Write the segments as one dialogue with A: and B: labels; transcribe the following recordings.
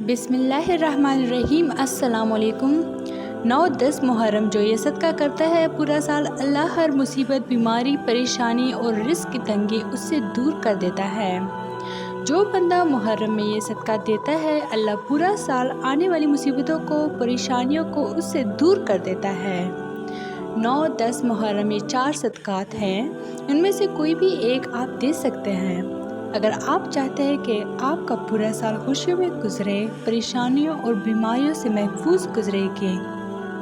A: बिस्मिल्लाहिर्रहमानिर्रहीम। अस्सलाम वालेकुम। 9-10 मुहर्रम जो ये सदका करता है पूरा साल, अल्लाह हर मुसीबत, बीमारी, परेशानी और रिस्क की तंगी उससे दूर कर देता है। जो बंदा मुहर्रम में ये सदका देता है, अल्लाह पूरा साल आने वाली मुसीबतों को, परेशानियों को उससे दूर कर देता है। 9-10 मुहर्रम में 4 सदकात हैं, उनमें से कोई भी एक आप दे सकते हैं। अगर आप चाहते हैं कि आपका पूरा साल खुशियों में गुजरे, परेशानियों और बीमारियों से महफूज गुजरेगी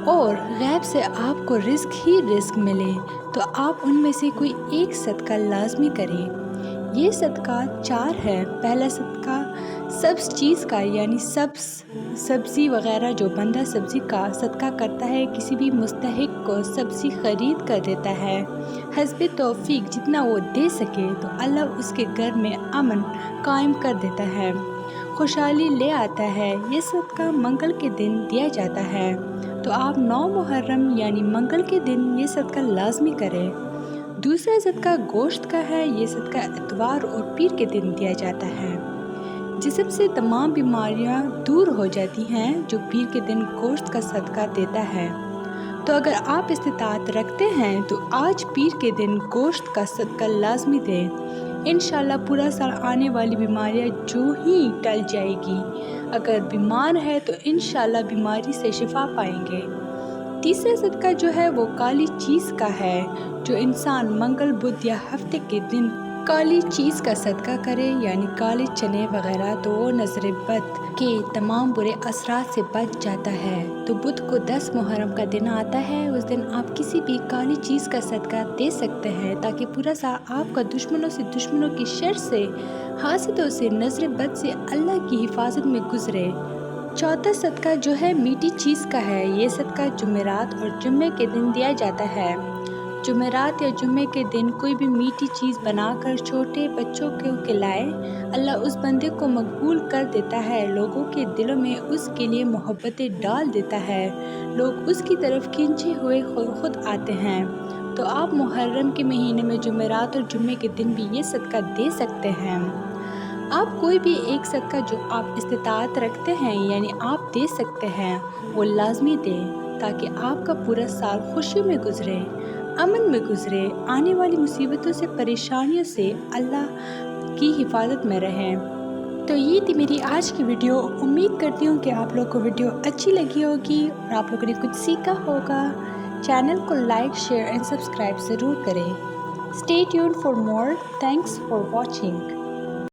A: और गैब से आपको रिस्क ही रिस्क मिले, तो आप उनमें से कोई एक सदका लाजमी करें। ये सदका 4 है। पहला सदका सब्ज़ चीज़ का, यानी सब्ज़ी वग़ैरह जो बंदा सब्ज़ी का सदका करता है, किसी भी मुस्तहिक को सब्ज़ी ख़रीद कर देता है, हस्बे तौफीक जितना वो दे सके, तो अल्लाह उसके घर में अमन कायम कर देता है, खुशहाली ले आता है। ये सदका मंगल के दिन दिया जाता है, तो आप 9 मुहर्रम यानी मंगल के दिन ये सदका लाजमी करें। दूसरा सदका गोश्त का है। ये सदका इतवार और पीर के दिन दिया जाता है। जिस्म से तमाम बीमारियां दूर हो जाती हैं जो पीर के दिन गोश्त का सदका देता है। तो अगर आप इस्तिताअत रखते हैं तो आज पीर के दिन गोश्त का सदका लाजमी दें। इंशाल्लाह पूरा साल आने वाली बीमारियां जो ही टल जाएगी। अगर बीमार है तो इंशाल्लाह बीमारी से शिफा पाएंगे। तीसरा सदका जो है वो काली चीज़ का है। जो इंसान मंगल, बुध या हफ्ते के दिन काली चीज़ का सदका करे, यानी काले चने वगैरह, तो वो नज़र बद के तमाम बुरे असरात से बच जाता है। तो बुध को 10 मुहर्रम का दिन आता है, उस दिन आप किसी भी काली चीज़ का सदका दे सकते हैं, ताकि पूरा साल आपका दुश्मनों की शर से, हासिदों से, नज़र बद से अल्लाह की हिफाजत में गुजरे। चौथा सदका जो है मीठी चीज़ का है। ये सदका जुमेरात और जुम्मे के दिन दिया जाता है। जुमेरात या जुम्मे के दिन कोई भी मीठी चीज़ बनाकर छोटे बच्चों को खिलाए, अल्लाह उस बंदे को मकबूल कर देता है, लोगों के दिलों में उसके लिए मोहब्बतें डाल देता है, लोग उसकी तरफ खींचे हुए खुद आते हैं। तो आप मुहर्रम के महीने में जुमेरात और जुम्मे के दिन भी ये सदका दे सकते हैं। आप कोई भी एक सदका जो आप इस्तिताअत रखते हैं, यानी आप दे सकते हैं, वो लाजमी दें, ताकि आपका पूरा साल खुशियों में गुजरे, अमन में गुजरे, आने वाली मुसीबतों से, परेशानियों से अल्लाह की हिफाजत में रहें। तो ये थी मेरी आज की वीडियो। उम्मीद करती हूँ कि आप लोग को वीडियो अच्छी लगी होगी और आप लोगों ने कुछ सीखा होगा। चैनल को लाइक, शेयर एंड सब्सक्राइब ज़रूर करें। Stay tuned for more. Thanks for watching.